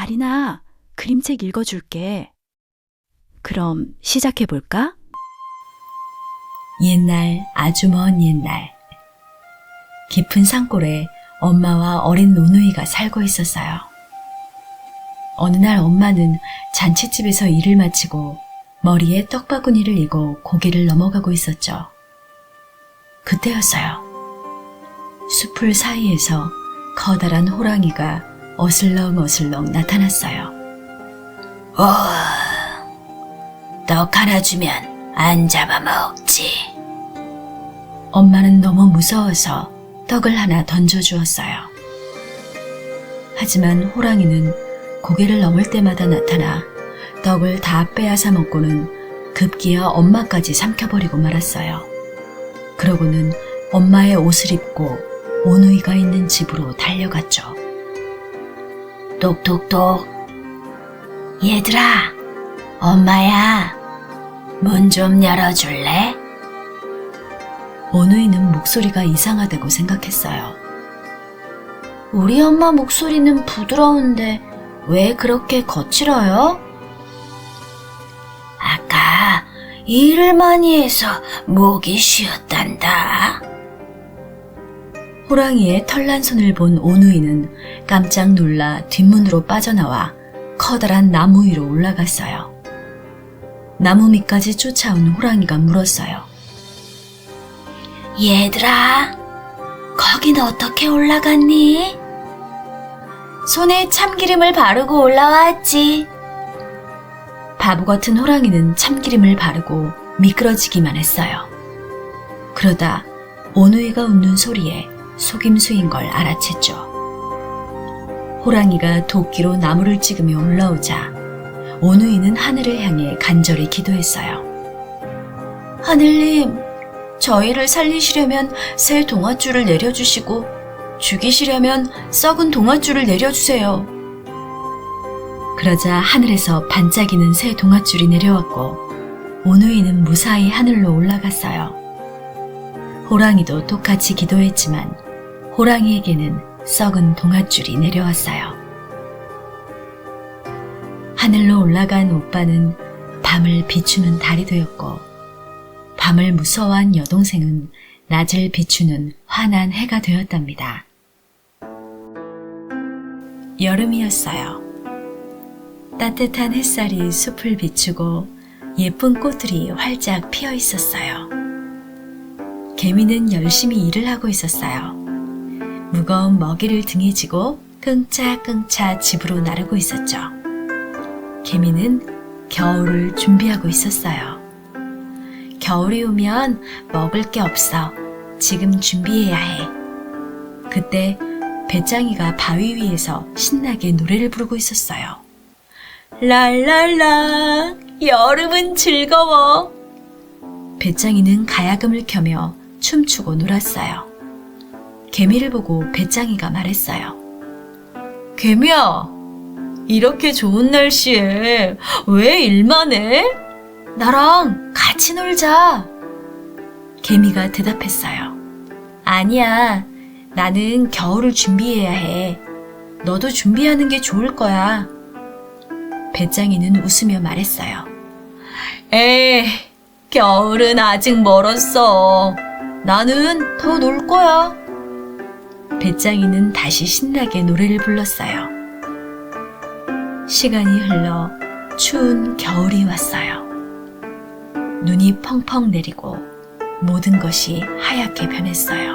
아리나, 그림책 읽어줄게. 그럼 시작해볼까? 옛날, 아주 먼 옛날. 깊은 산골에 엄마와 어린 노누이가 살고 있었어요. 어느 날 엄마는 잔칫집에서 일을 마치고 머리에 떡바구니를 이고 고개를 넘어가고 있었죠. 그때였어요. 숲풀 사이에서 커다란 호랑이가 어슬렁어슬렁 나타났어요. 떡 하나 주면 안 잡아먹지. 엄마는 너무 무서워서 떡을 하나 던져주었어요. 하지만 호랑이는 고개를 넘을 때마다 나타나 떡을 다 빼앗아 먹고는 급기야 엄마까지 삼켜버리고 말았어요. 그러고는 엄마의 옷을 입고 오누이가 있는 집으로 달려갔죠. 똑똑똑. 얘들아, 엄마야. 문 좀 열어줄래? 오누이는 목소리가 이상하다고 생각했어요. 우리 엄마 목소리는 부드러운데 왜 그렇게 거칠어요? 아까 일을 많이 해서 목이 쉬었단다. 호랑이의 털난 손을 본 오누이는 깜짝 놀라 뒷문으로 빠져나와 커다란 나무 위로 올라갔어요. 나무 밑까지 쫓아온 호랑이가 물었어요. 얘들아, 거긴 어떻게 올라갔니? 손에 참기름을 바르고 올라왔지. 바보 같은 호랑이는 참기름을 바르고 미끄러지기만 했어요. 그러다 오누이가 웃는 소리에 속임수인 걸 알아챘죠. 호랑이가 도끼로 나무를 찍으며 올라오자 오누이는 하늘을 향해 간절히 기도했어요. 하늘님, 저희를 살리시려면 새 동아줄을 내려주시고 죽이시려면 썩은 동아줄을 내려주세요. 그러자 하늘에서 반짝이는 새 동아줄이 내려왔고 오누이는 무사히 하늘로 올라갔어요. 호랑이도 똑같이 기도했지만 호랑이에게는 썩은 동아줄이 내려왔어요. 하늘로 올라간 오빠는 밤을 비추는 달이 되었고 밤을 무서워한 여동생은 낮을 비추는 환한 해가 되었답니다. 여름이었어요. 따뜻한 햇살이 숲을 비추고 예쁜 꽃들이 활짝 피어 있었어요. 개미는 열심히 일을 하고 있었어요. 무거운 먹이를 등에 지고 끙차끙차 집으로 나르고 있었죠. 개미는 겨울을 준비하고 있었어요. 겨울이 오면 먹을 게 없어. 지금 준비해야 해. 그때 배짱이가 바위 위에서 신나게 노래를 부르고 있었어요. 랄랄라, 여름은 즐거워. 배짱이는 가야금을 켜며 춤추고 놀았어요. 개미를 보고 배짱이가 말했어요. 개미야, 이렇게 좋은 날씨에 왜 일만 해? 나랑 같이 놀자. 개미가 대답했어요. 아니야, 나는 겨울을 준비해야 해. 너도 준비하는 게 좋을 거야. 배짱이는 웃으며 말했어요. 에이, 겨울은 아직 멀었어. 나는 더 놀 거야. 배짱이는 다시 신나게 노래를 불렀어요. 시간이 흘러 추운 겨울이 왔어요. 눈이 펑펑 내리고 모든 것이 하얗게 변했어요.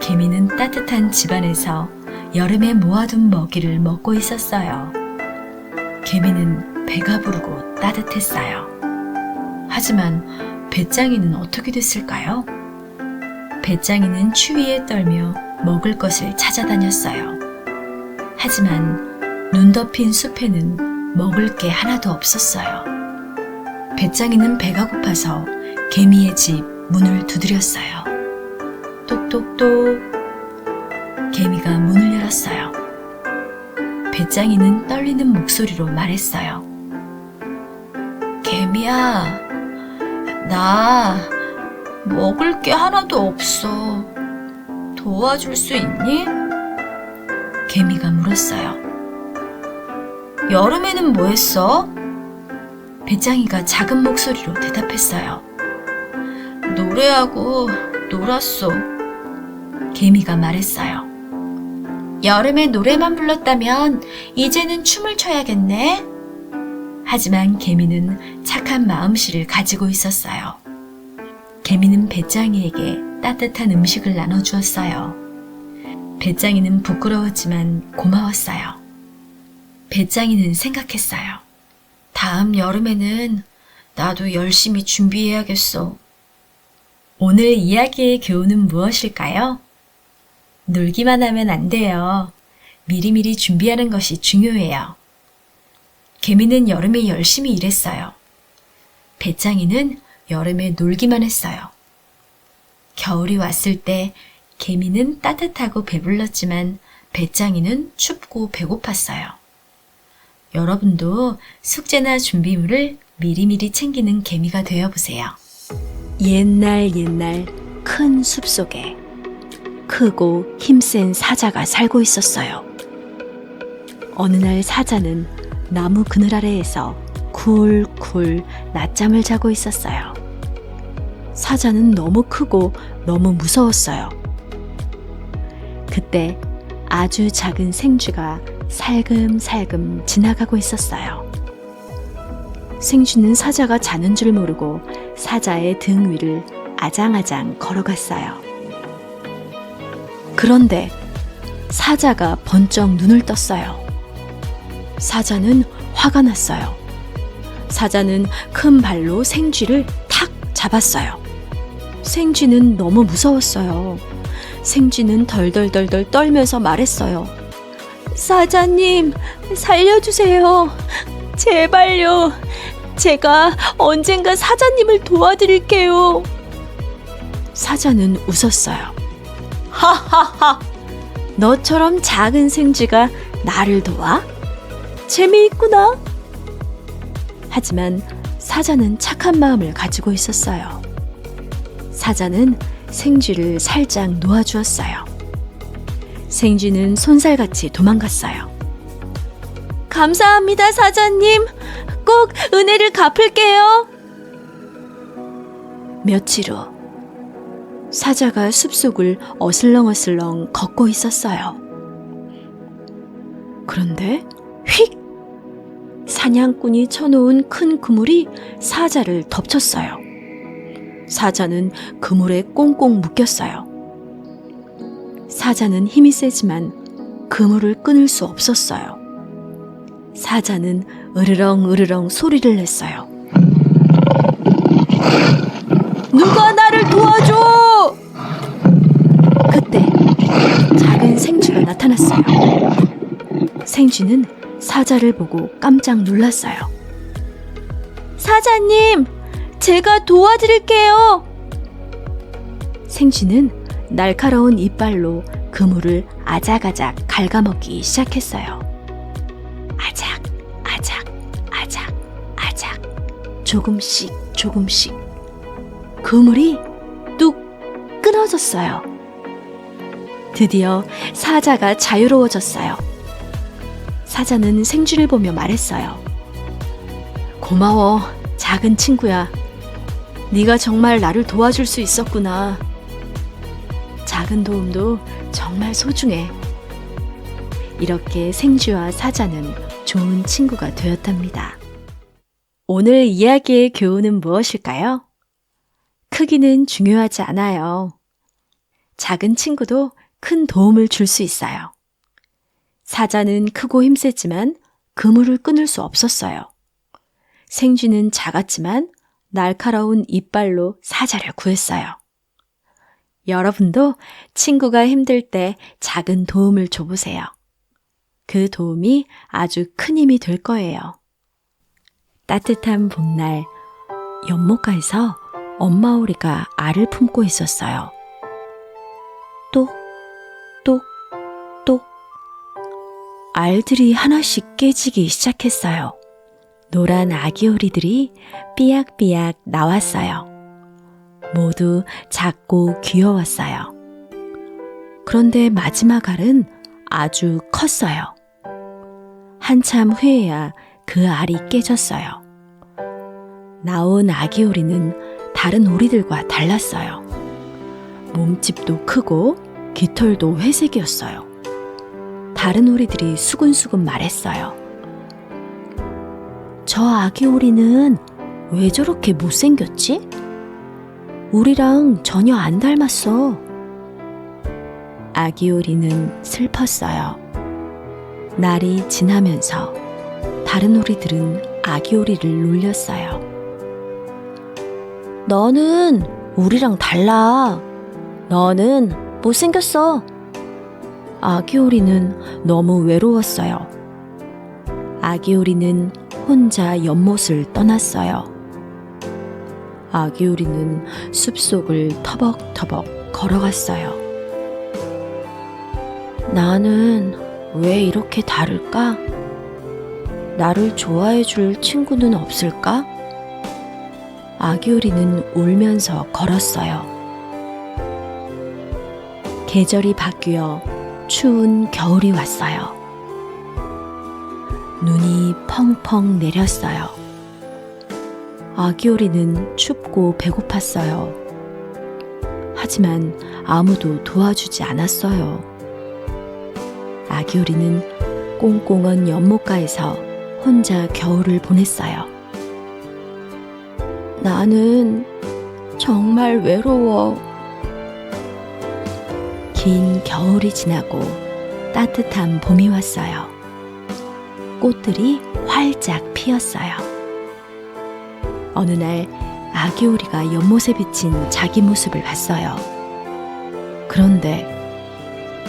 개미는 따뜻한 집안에서 여름에 모아둔 먹이를 먹고 있었어요. 개미는 배가 부르고 따뜻했어요. 하지만 배짱이는 어떻게 됐을까요? 배짱이는 추위에 떨며 먹을 것을 찾아다녔어요. 하지만 눈 덮인 숲에는 먹을 게 하나도 없었어요. 배짱이는 배가 고파서 개미의 집 문을 두드렸어요. 똑똑똑. 개미가 문을 열었어요. 배짱이는 떨리는 목소리로 말했어요. 개미야, 나 먹을 게 하나도 없어. 도와줄 수 있니? 개미가 물었어요. 여름에는 뭐 했어? 배짱이가 작은 목소리로 대답했어요. 노래하고 놀았어. 개미가 말했어요. 여름에 노래만 불렀다면 이제는 춤을 춰야겠네. 하지만 개미는 착한 마음씨를 가지고 있었어요. 개미는 배짱이에게 따뜻한 음식을 나눠주었어요. 배짱이는 부끄러웠지만 고마웠어요. 배짱이는 생각했어요. 다음 여름에는 나도 열심히 준비해야겠어. 오늘 이야기의 교훈은 무엇일까요? 놀기만 하면 안 돼요. 미리미리 준비하는 것이 중요해요. 개미는 여름에 열심히 일했어요. 배짱이는 여름에 놀기만 했어요. 겨울이 왔을 때 개미는 따뜻하고 배불렀지만 배짱이는 춥고 배고팠어요. 여러분도 숙제나 준비물을 미리미리 챙기는 개미가 되어보세요. 옛날 큰 숲속에 크고 힘센 사자가 살고 있었어요. 어느 날 사자는 나무 그늘 아래에서 쿨쿨 낮잠을 자고 있었어요. 사자는 너무 크고 너무 무서웠어요. 그때 아주 작은 생쥐가 살금살금 지나가고 있었어요. 생쥐는 사자가 자는 줄 모르고 사자의 등 위를 아장아장 걸어갔어요. 그런데 사자가 번쩍 눈을 떴어요. 사자는 화가 났어요. 사자는 큰 발로 생쥐를 탁 잡았어요. 생쥐는 너무 무서웠어요. 생쥐는 덜덜덜덜 떨면서 말했어요. 사자님, 살려주세요. 제발요. 제가 언젠가 사자님을 도와드릴게요. 사자는 웃었어요. 하하하! 너처럼 작은 생쥐가 나를 도와? 재미있구나. 하지만 사자는 착한 마음을 가지고 있었어요. 사자는 생쥐를 살짝 놓아주었어요. 생쥐는 손살같이 도망갔어요. 감사합니다, 사자님. 꼭 은혜를 갚을게요. 며칠 후 사자가 숲속을 어슬렁어슬렁 걷고 있었어요. 그런데 휙! 사냥꾼이 쳐놓은 큰 그물이 사자를 덮쳤어요. 사자는 그물에 꽁꽁 묶였어요. 사자는 힘이 세지만 그물을 끊을 수 없었어요. 사자는 으르렁 소리를 냈어요. 누가 나를 도와줘! 그때 작은 생쥐가 나타났어요. 생쥐는 사자를 보고 깜짝 놀랐어요. 사자님, 제가 도와드릴게요. 생쥐는 날카로운 이빨로 그물을 아작아작 갉아먹기 시작했어요. 아작, 아작, 아작, 아작. 조금씩 그물이 뚝 끊어졌어요. 드디어 사자가 자유로워졌어요. 사자는 생쥐를 보며 말했어요. 고마워, 작은 친구야. 네가 정말 나를 도와줄 수 있었구나. 작은 도움도 정말 소중해. 이렇게 생쥐와 사자는 좋은 친구가 되었답니다. 오늘 이야기의 교훈은 무엇일까요? 크기는 중요하지 않아요. 작은 친구도 큰 도움을 줄 수 있어요. 사자는 크고 힘세지만 그물을 끊을 수 없었어요. 생쥐는 작았지만 날카로운 이빨로 사자를 구했어요. 여러분도 친구가 힘들 때 작은 도움을 줘보세요. 그 도움이 아주 큰 힘이 될 거예요. 따뜻한 봄날, 연못가에서 엄마 오리가 알을 품고 있었어요. 똑, 똑, 똑. 알들이 하나씩 깨지기 시작했어요. 노란 아기 오리들이 삐약삐약 나왔어요. 모두 작고 귀여웠어요. 그런데 마지막 알은 아주 컸어요. 한참 후에야 그 알이 깨졌어요. 나온 아기 오리는 다른 오리들과 달랐어요. 몸집도 크고 깃털도 회색이었어요. 다른 오리들이 수근수근 말했어요. 저 아기 오리는 왜 저렇게 못생겼지? 우리랑 전혀 안 닮았어. 아기 오리는 슬펐어요. 날이 지나면서 다른 오리들은 아기 오리를 놀렸어요. 너는 우리랑 달라. 너는 못생겼어. 아기 오리는 너무 외로웠어요. 아기 오리는 혼자 연못을 떠났어요. 아기 오리는 숲속을 터벅터벅 걸어갔어요. 나는 왜 이렇게 다를까? 나를 좋아해 줄 친구는 없을까? 아기 오리는 울면서 걸었어요. 계절이 바뀌어 추운 겨울이 왔어요. 눈이 펑펑 내렸어요. 아기 오리는 춥고 배고팠어요. 하지만 아무도 도와주지 않았어요. 아기 오리는 꽁꽁한 연못가에서 혼자 겨울을 보냈어요. 나는 정말 외로워. 긴 겨울이 지나고 따뜻한 봄이 왔어요. 꽃들이 활짝 피었어요. 어느 날 아기 오리가 연못에 비친 자기 모습을 봤어요. 그런데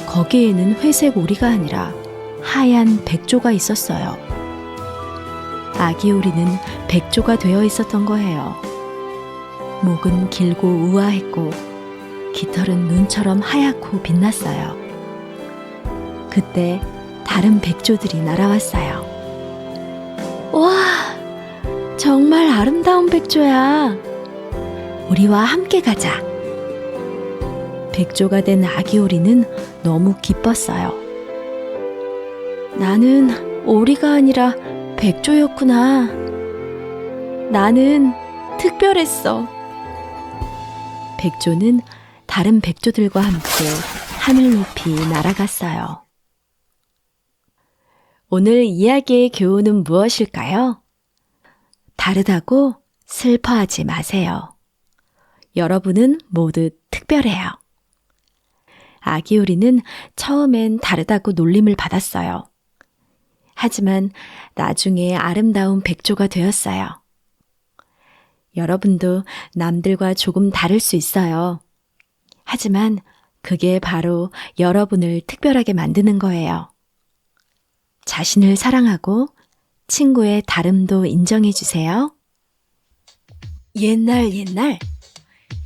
거기에는 회색 오리가 아니라 하얀 백조가 있었어요. 아기 오리는 백조가 되어 있었던 거예요. 목은 길고 우아했고 깃털은 눈처럼 하얗고 빛났어요. 그때 다른 백조들이 날아왔어요. 와, 정말 아름다운 백조야. 우리와 함께 가자. 백조가 된 아기 오리는 너무 기뻤어요. 나는 오리가 아니라 백조였구나. 나는 특별했어. 백조는 다른 백조들과 함께 하늘 높이 날아갔어요. 오늘 이야기의 교훈은 무엇일까요? 다르다고 슬퍼하지 마세요. 여러분은 모두 특별해요. 아기 오리는 처음엔 다르다고 놀림을 받았어요. 하지만 나중에 아름다운 백조가 되었어요. 여러분도 남들과 조금 다를 수 있어요. 하지만 그게 바로 여러분을 특별하게 만드는 거예요. 자신을 사랑하고 친구의 다름도 인정해 주세요. 옛날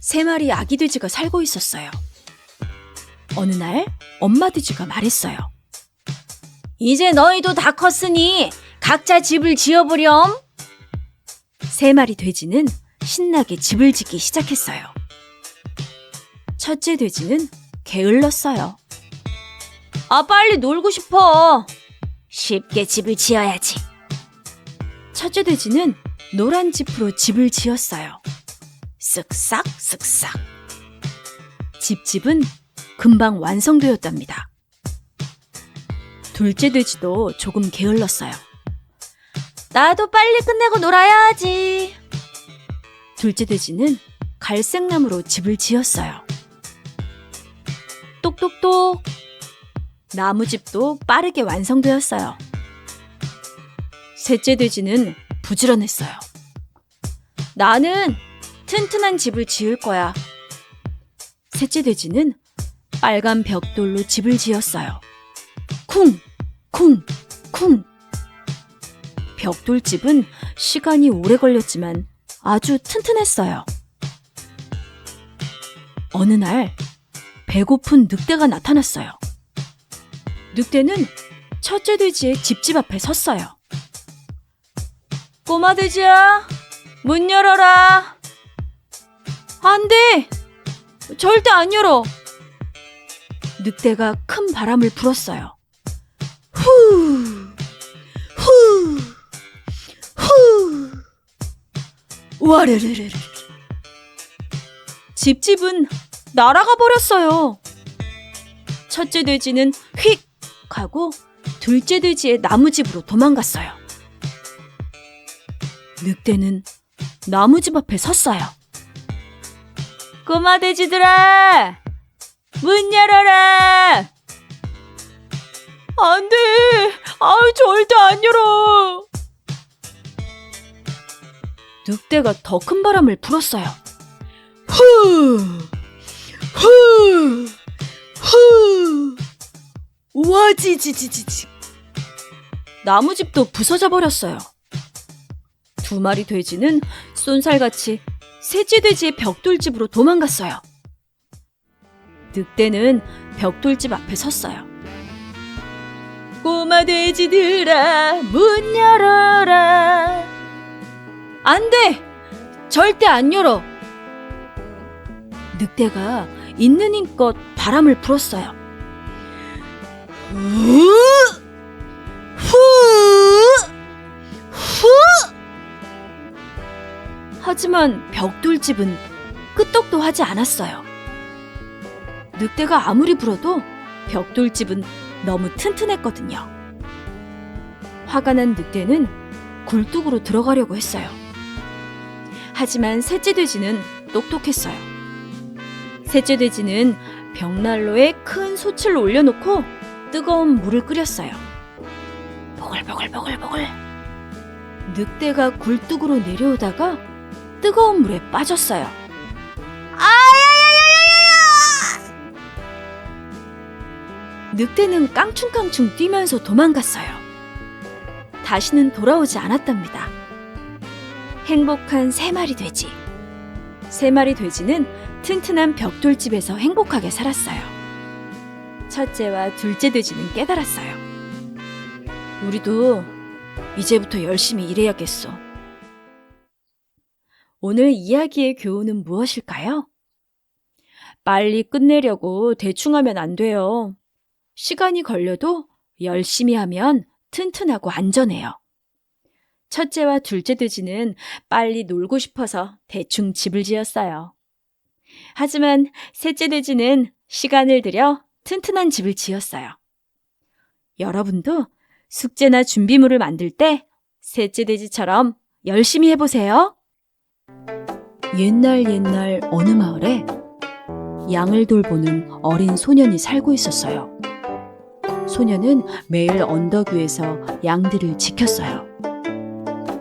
3마리 아기 돼지가 살고 있었어요. 어느 날 엄마 돼지가 말했어요. 이제 너희도 다 컸으니 각자 집을 지어보렴. 3마리 돼지는 신나게 집을 짓기 시작했어요. 첫째 돼지는 게을렀어요. 아, 빨리 놀고 싶어. 쉽게 집을 지어야지. 첫째 돼지는 노란 짚으로 집을 지었어요. 쓱싹 쓱싹. 집은 금방 완성되었답니다. 둘째 돼지도 조금 게을렀어요. 나도 빨리 끝내고 놀아야지. 둘째 돼지는 갈색나무로 집을 지었어요. 똑똑똑. 나무집도 빠르게 완성되었어요. 셋째 돼지는 부지런했어요. 나는 튼튼한 집을 지을 거야. 셋째 돼지는 빨간 벽돌로 집을 지었어요. 쿵! 쿵! 쿵! 벽돌집은 시간이 오래 걸렸지만 아주 튼튼했어요. 어느 날 배고픈 늑대가 나타났어요. 늑대는 첫째 돼지의 집집 앞에 섰어요. 꼬마 돼지야, 문 열어라. 안 돼! 절대 안 열어! 늑대가 큰 바람을 불었어요. 후! 와르르르르. 집집은 날아가 버렸어요. 첫째 돼지는 휙 하고 둘째 돼지의 나무집으로 도망갔어요. 늑대는 나무집 앞에 섰어요. 꼬마 돼지들아, 문 열어라. 안 돼. 절대 안 열어. 늑대가 더 큰 바람을 불었어요. 후, 후, 후. 와지지지지지. 나무집도 부서져 버렸어요. 두 마리 돼지는 쏜살같이 셋째 돼지의 벽돌집으로 도망갔어요. 늑대는 벽돌집 앞에 섰어요. 꼬마 돼지들아, 문 열어라. 안 돼! 절대 안 열어! 늑대가 있는 힘껏 바람을 불었어요. 후! 후! 후! 하지만 벽돌집은 끄떡도 하지 않았어요. 늑대가 아무리 불어도 벽돌집은 너무 튼튼했거든요. 화가 난 늑대는 굴뚝으로 들어가려고 했어요. 하지만 셋째 돼지는 똑똑했어요. 셋째 돼지는 벽난로에 큰 솥을 올려놓고 뜨거운 물을 끓였어요. 보글보글보글보글. 늑대가 굴뚝으로 내려오다가 뜨거운 물에 빠졌어요. 늑대는 깡충깡충 뛰면서 도망갔어요. 다시는 돌아오지 않았답니다. 행복한 세 마리 돼지. 세 마리 돼지는 튼튼한 벽돌집에서 행복하게 살았어요. 첫째와 둘째 돼지는 깨달았어요. 우리도 이제부터 열심히 일해야겠어. 오늘 이야기의 교훈은 무엇일까요? 빨리 끝내려고 대충 하면 안 돼요. 시간이 걸려도 열심히 하면 튼튼하고 안전해요. 첫째와 둘째 돼지는 빨리 놀고 싶어서 대충 집을 지었어요. 하지만 셋째 돼지는 시간을 들여 튼튼한 집을 지었어요. 여러분도 숙제나 준비물을 만들 때 셋째 돼지처럼 열심히 해보세요. 옛날 어느 마을에 양을 돌보는 어린 소년이 살고 있었어요. 소년은 매일 언덕 위에서 양들을 지켰어요.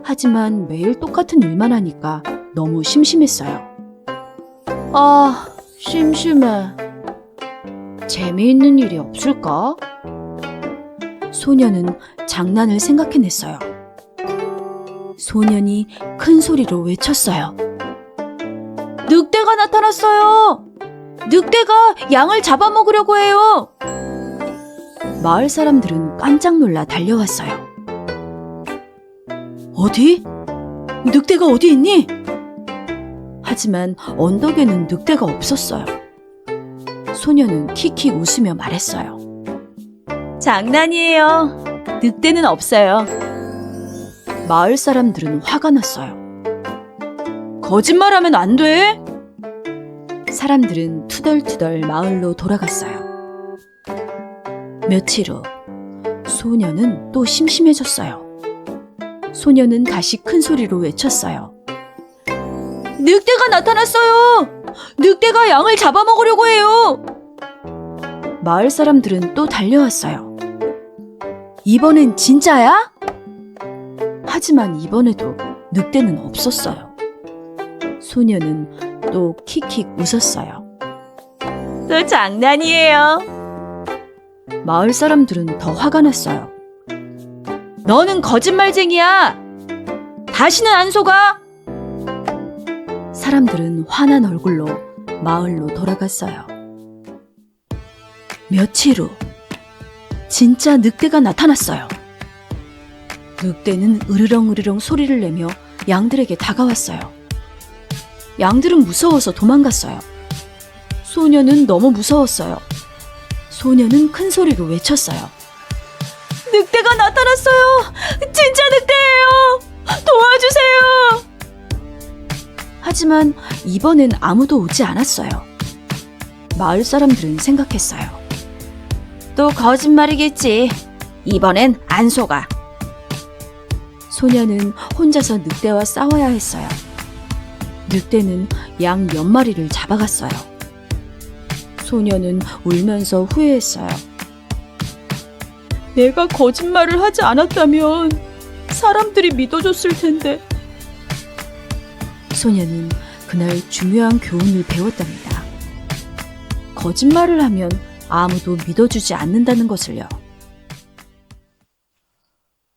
하지만 매일 똑같은 일만 하니까 너무 심심했어요. 심심해. 재미있는 일이 없을까? 소년은 장난을 생각해냈어요. 소년이 큰 소리로 외쳤어요. 늑대가 나타났어요! 늑대가 양을 잡아먹으려고 해요! 마을 사람들은 깜짝 놀라 달려왔어요. 어디? 늑대가 어디 있니? 하지만 언덕에는 늑대가 없었어요. 소년은 킥킥 웃으며 말했어요. 장난이에요. 늑대는 없어요. 마을 사람들은 화가 났어요. 거짓말하면 안 돼! 사람들은 투덜투덜 마을로 돌아갔어요. 며칠 후 소년은 또 심심해졌어요. 소년은 다시 큰 소리로 외쳤어요. 늑대가 나타났어요! 늑대가 양을 잡아먹으려고 해요! 마을 사람들은 또 달려왔어요. 이번엔 진짜야? 하지만 이번에도 늑대는 없었어요. 소년은 또 킥킥 웃었어요. 또 장난이에요. 마을 사람들은 더 화가 났어요. 너는 거짓말쟁이야! 다시는 안 속아! 사람들은 화난 얼굴로 마을로 돌아갔어요. 며칠 후 진짜 늑대가 나타났어요. 늑대는 으르렁으르렁 소리를 내며 양들에게 다가왔어요. 양들은 무서워서 도망갔어요. 소년은 너무 무서웠어요. 소년은 큰 소리로 외쳤어요. 늑대가 나타났어요! 진짜 늑대예요! 도와주세요! 하지만 이번엔 아무도 오지 않았어요. 마을 사람들은 생각했어요. 또 거짓말이겠지. 이번엔 안 속아. 소녀는 혼자서 늑대와 싸워야 했어요. 늑대는 양 몇 마리를 잡아갔어요. 소녀는 울면서 후회했어요. 내가 거짓말을 하지 않았다면 사람들이 믿어줬을 텐데. 소녀는 그날 중요한 교훈을 배웠답니다. 거짓말을 하면 아무도 믿어주지 않는다는 것을요.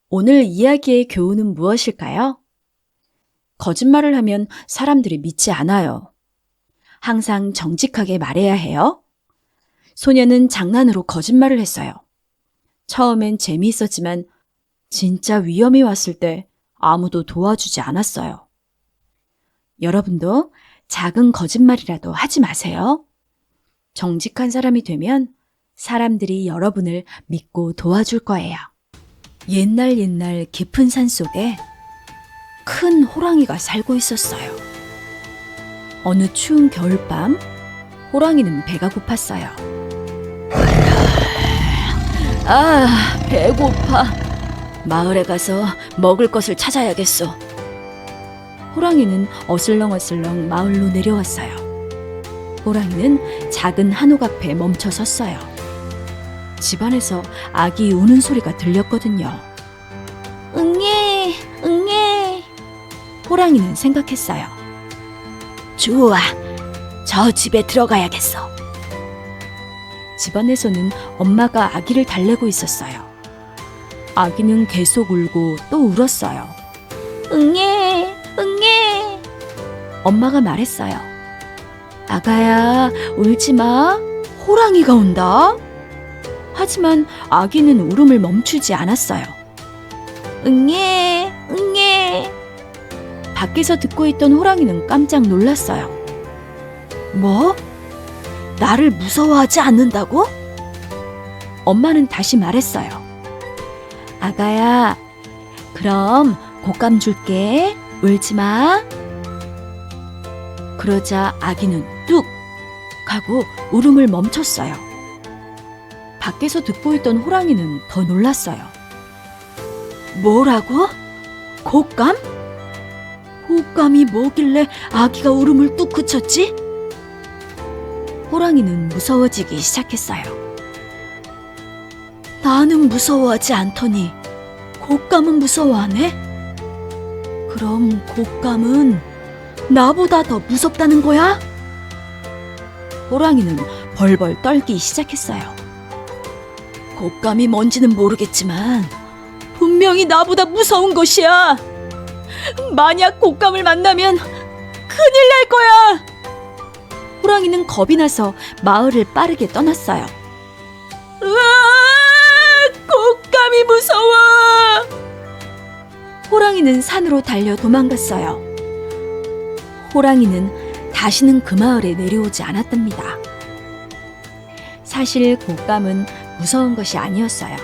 오늘 이야기의 교훈은 무엇일까요? 거짓말을 하면 사람들이 믿지 않아요. 항상 정직하게 말해야 해요. 소녀는 장난으로 거짓말을 했어요. 처음엔 재미있었지만 진짜 위험이 왔을 때 아무도 도와주지 않았어요. 여러분도 작은 거짓말이라도 하지 마세요. 정직한 사람이 되면 사람들이 여러분을 믿고 도와줄 거예요. 옛날 깊은 산 속에 큰 호랑이가 살고 있었어요. 어느 추운 겨울밤, 호랑이는 배가 고팠어요. 배고파. 마을에 가서 먹을 것을 찾아야겠어. 호랑이는 어슬렁어슬렁 마을로 내려왔어요. 호랑이는 작은 한옥 앞에 멈춰 섰어요. 집안에서 아기 우는 소리가 들렸거든요. 응애, 응애. 호랑이는 생각했어요. 좋아, 저 집에 들어가야겠어. 집안에서는 엄마가 아기를 달래고 있었어요. 아기는 계속 울고 또 울었어요. 응애, 응애. 엄마가 말했어요. 아가야, 울지 마. 호랑이가 온다. 하지만 아기는 울음을 멈추지 않았어요. 응애, 응애. 밖에서 듣고 있던 호랑이는 깜짝 놀랐어요. 뭐? 나를 무서워하지 않는다고? 엄마는 다시 말했어요. 아가야, 그럼 곶감 줄게. 울지 마. 그러자 아기는 뚝 하고 울음을 멈췄어요. 밖에서 듣고 있던 호랑이는 더 놀랐어요. 뭐라고? 곶감? 곶감이 뭐길래 아기가 울음을 뚝 그쳤지? 호랑이는 무서워지기 시작했어요. 나는 무서워하지 않더니 곶감은 무서워하네? 그럼 곶감은 나보다 더 무섭다는 거야? 호랑이는 벌벌 떨기 시작했어요. 곶감이 뭔지는 모르겠지만 분명히 나보다 무서운 것이야. 만약 곶감을 만나면 큰일 날 거야. 호랑이는 겁이 나서 마을을 빠르게 떠났어요. 으아! 곶감이 무서워! 호랑이는 산으로 달려 도망갔어요. 호랑이는 다시는 그 마을에 내려오지 않았답니다. 사실 곶감은 무서운 것이 아니었어요.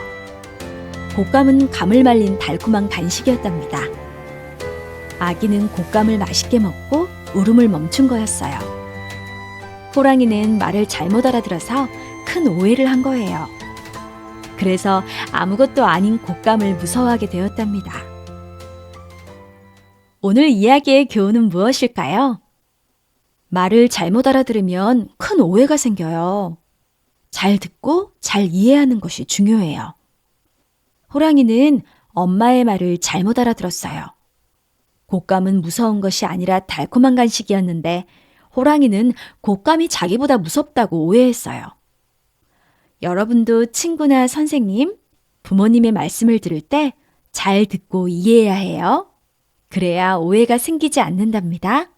곶감은 감을 말린 달콤한 간식이었답니다. 아기는 곶감을 맛있게 먹고 울음을 멈춘 거였어요. 호랑이는 말을 잘못 알아들어서 큰 오해를 한 거예요. 그래서 아무것도 아닌 곶감을 무서워하게 되었답니다. 오늘 이야기의 교훈은 무엇일까요? 말을 잘못 알아들으면 큰 오해가 생겨요. 잘 듣고 잘 이해하는 것이 중요해요. 호랑이는 엄마의 말을 잘못 알아들었어요. 곶감은 무서운 것이 아니라 달콤한 간식이었는데 호랑이는 곶감이 자기보다 무섭다고 오해했어요. 여러분도 친구나 선생님, 부모님의 말씀을 들을 때 잘 듣고 이해해야 해요. 그래야 오해가 생기지 않는답니다.